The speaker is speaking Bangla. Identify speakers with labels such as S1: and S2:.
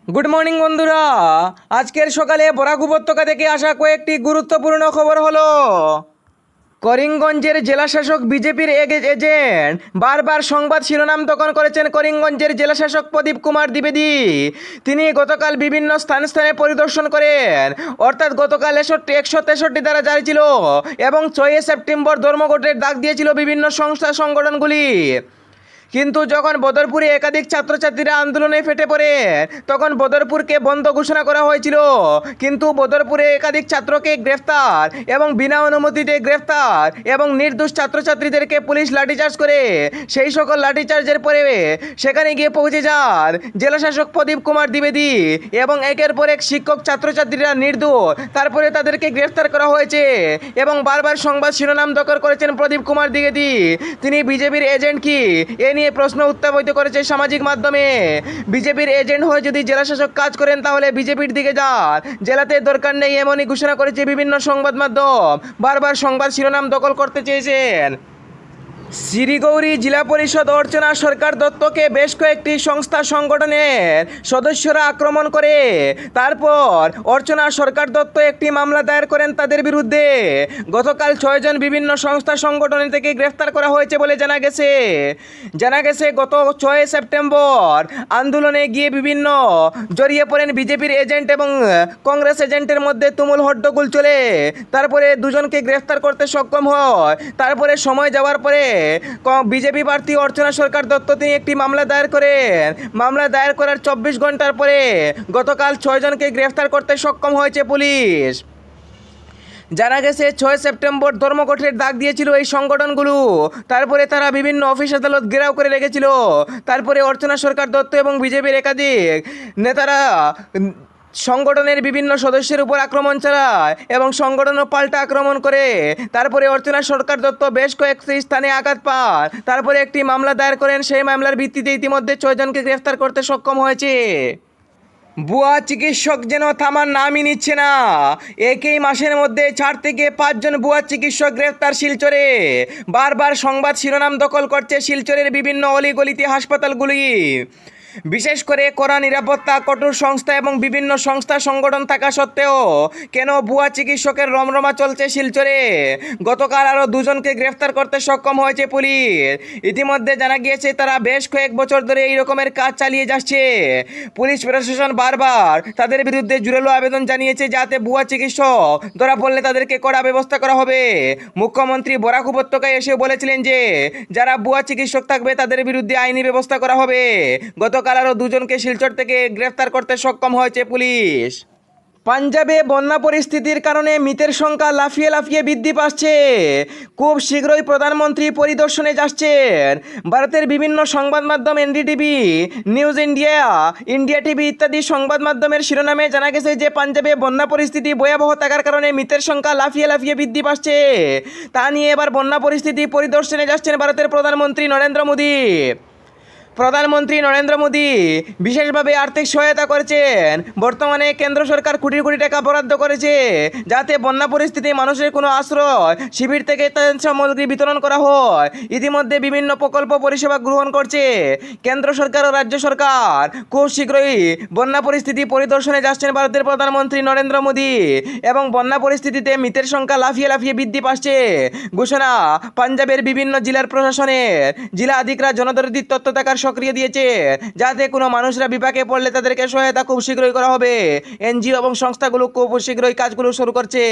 S1: গুড মর্নিং বন্ধুরা। আজকের সকালে বরাক উপত্যকা থেকে আসা কয়েকটি গুরুত্বপূর্ণ খবর হলো, করিমগঞ্জের জেলাশাসক বিজেপির এজেন্ট বারবার সংবাদ শিরোনাম দখল করেছেন করিমগঞ্জের জেলাশাসক প্রদীপ কুমার দ্বিবেদী। তিনি গতকাল বিভিন্ন স্থানে স্থানে পরিদর্শন করেন, অর্থাৎ গতকাল 163 দ্বারা জারি ছিল এবং 6 সেপ্টেম্বর ধর্মঘটের ডাক দিয়েছিল বিভিন্ন সংস্থা সংগঠনগুলি। কিন্তু যখন বদরপুরে একাধিক ছাত্রছাত্রীরা আন্দোলনে ফেটে পড়ে তখন বদরপুরকে বন্ধ ঘোষণা করা হয়েছিল, কিন্তু বদরপুরে একাধিক ছাত্রকে গ্রেফতার এবং বিনা অনুমতিতে গ্রেফতার এবং নির্দোষ ছাত্রছাত্রীদেরকে পুলিশ লাঠিচার্জ করে সেই সকল লাঠিচার্জের পরে সেখানে গিয়ে পৌঁছে যান জেলাশাসক প্রদীপ কুমার দ্বিবেদী এবং একের পর এক শিক্ষক ছাত্রছাত্রীরা নির্দোষ, তারপরে তাদেরকে গ্রেফতার করা হয়েছে এবং বারবার সংবাদ শিরোনাম দখল করেছেন প্রদীপ কুমার দ্বিবেদী। তিনি বিজেপির এজেন্ট কি এ নিয়ে প্রশ্ন উত্থাপিত করেছে সামাজিক মাধ্যমে। বিজেপির এজেন্ট হয়ে যদি জেলাশাসক কাজ করেন তাহলে বিজেপির দিকে যান, জেলাতে দরকার নেই, এমনই ঘোষণা করেছে বিভিন্ন সংবাদ মাধ্যম। বারবার সংবাদ শিরোনাম দখল করতে চেয়েছেন। শিলিগুড়ি জেলা পরিষদ অর্চনা সরকার দত্তকে বেশ কয়েকটি সংস্থা সংগঠনের সদস্যরা আক্রমণ করে, তারপর অর্চনা সরকার দত্ত একটি মামলা দায়ের করেন তাদের বিরুদ্ধে। গতকাল 6 জন বিভিন্ন সংস্থা সংগঠন থেকে গ্রেফতার করা হয়েছে বলে জানা গেছে গত 6 সেপ্টেম্বর আন্দোলনে গিয়ে বিভিন্ন জড়িয়ে পড়েন বিজেপির এজেন্ট এবং কংগ্রেস এজেন্টের মধ্যে তুমুল হট্টগোল চলে, তারপরে দুজনকে গ্রেফতার করতে সক্ষম হয়। তারপরে সময় যাওয়ার পরে বিজেপি প্রার্থী অর্চনা সরকার দত্ত তিনি একটি মামলা দায়ের করেন। মামলা দায়ের করার 24 ঘন্টার পরে গতকাল 6 জনকে গ্রেফতার করতে সক্ষম হয়েছে পুলিশ। জানা গেছে 6 সেপ্টেম্বর ধর্মঘটের ডাক দিয়েছিল এই সংগঠনগুলো, তারপরে তারা বিভিন্ন অফিস আদালত ঘেরাও করে রেখেছিল। তারপরে অর্চনা সরকার দত্ত এবং বিজেপির একাধিক নেতারা সংগঠনের বিভিন্ন সদস্যের উপর আক্রমণ চালায় এবং সংগঠনও পাল্টা আক্রমণ করে। তারপরে অর্চনা সরকার দত্ত বেশ কয়েকটি স্থানে আঘাত পান, তারপরে একটি মামলা দায়ের করেন। সেই মামলার ভিত্তিতে ইতিমধ্যে 6 জনকে গ্রেফতার করতে সক্ষম হয়েছে। ভুয়া চিকিৎসক যেন থামার নামই নিচ্ছে না। একই মাসের মধ্যে 4 থেকে 5 জন ভুয়া চিকিৎসক গ্রেফতার শিলচরে। বারবার সংবাদ শিরোনাম দখল করছে শিলচরের বিভিন্ন অলিগলিতে হাসপাতালগুলি। বিশেষ করে কড়া নিরাপত্তা, কঠোর সংস্থা এবং বিভিন্ন সংস্থা সংগঠন থাকা সত্ত্বেও কেন ভুয়া চিকিৎসকের রমরমা চলছে শিলচরে। গতকাল আরও 2 জনকে গ্রেফতার করতে সক্ষম হয়েছে পুলিশ। ইতিমধ্যে জানা গিয়েছে তারা বেশ কয়েক বছর ধরে এই রকমের কাজ চালিয়ে যাচ্ছে। পুলিশ প্রশাসন বারবার তাদের বিরুদ্ধে জোরালো আবেদন জানিয়েছে যাতে ভুয়া চিকিৎসক ধরা পড়লে তাদেরকে কড়া ব্যবস্থা করা হবে। মুখ্যমন্ত্রী বরাক উপত্যকায় এসে বলেছিলেন যে যারা ভুয়া চিকিৎসক থাকবে তাদের বিরুদ্ধে আইনি ব্যবস্থা করা হবে। গতকাল আরও 2 জনকে শিলচর থেকে গ্রেফতার করতে সক্ষম হয়েছে পুলিশ। পাঞ্জাবে বন্যা পরিস্থিতির কারণে মৃতের সংখ্যা লাফিয়ে লাফিয়ে বৃদ্ধি পাচ্ছে। খুব শীঘ্রই প্রধানমন্ত্রী পরিদর্শনে যাচ্ছেন। ভারতের বিভিন্ন সংবাদ মাধ্যম NDTV, news India, India TV ইত্যাদি সংবাদ মাধ্যমের শিরোনামে জানা গেছে যে পাঞ্জাবে বন্যা পরিস্থিতি ভয়াবহ থাকার কারণে মৃতের সংখ্যা লাফিয়ে লাফিয়ে বৃদ্ধি পাচ্ছে। তা নিয়ে এবার বন্যা পরিস্থিতি পরিদর্শনে যাচ্ছেন ভারতের প্রধানমন্ত্রী নরেন্দ্র মোদী। প্রধানমন্ত্রী নরেন্দ্র মোদী বিশেষভাবে আর্থিক সহায়তা করেছেন। বর্তমানে কেন্দ্র সরকার কোটি কোটি টাকা বরাদ্দ করেছে যাতে বন্যা পরিস্থিতি মানুষের কোনো আশ্রয় শিবির থেকে সামগ্রী বিতরণ করা হয়। ইতিমধ্যে বিভিন্ন প্রকল্প পরিষেবা গ্রহণ করছে কেন্দ্র সরকার ও রাজ্য সরকার। খুব শীঘ্রই বন্যা পরিস্থিতি পরিদর্শনে যাচ্ছেন ভারতের প্রধানমন্ত্রী নরেন্দ্র মোদী এবং বন্যা পরিস্থিতিতে মৃতের সংখ্যা লাফিয়ে লাফিয়ে বৃদ্ধি পাচ্ছে ঘোষণা পাঞ্জাবের বিভিন্ন জেলার প্রশাসনের। জেলা আধিকারিকরা জনদরদি তথ্য থাকার সক্রিয় দিয়েছে যাতে কোনো মানুষরা বিপাকে পড়লে তাদেরকে সহায়তা খুব শীঘ্রই করা হবে। এনজিও এবং সংস্থাগুলো খুব শীঘ্রই কাজগুলো শুরু করছে।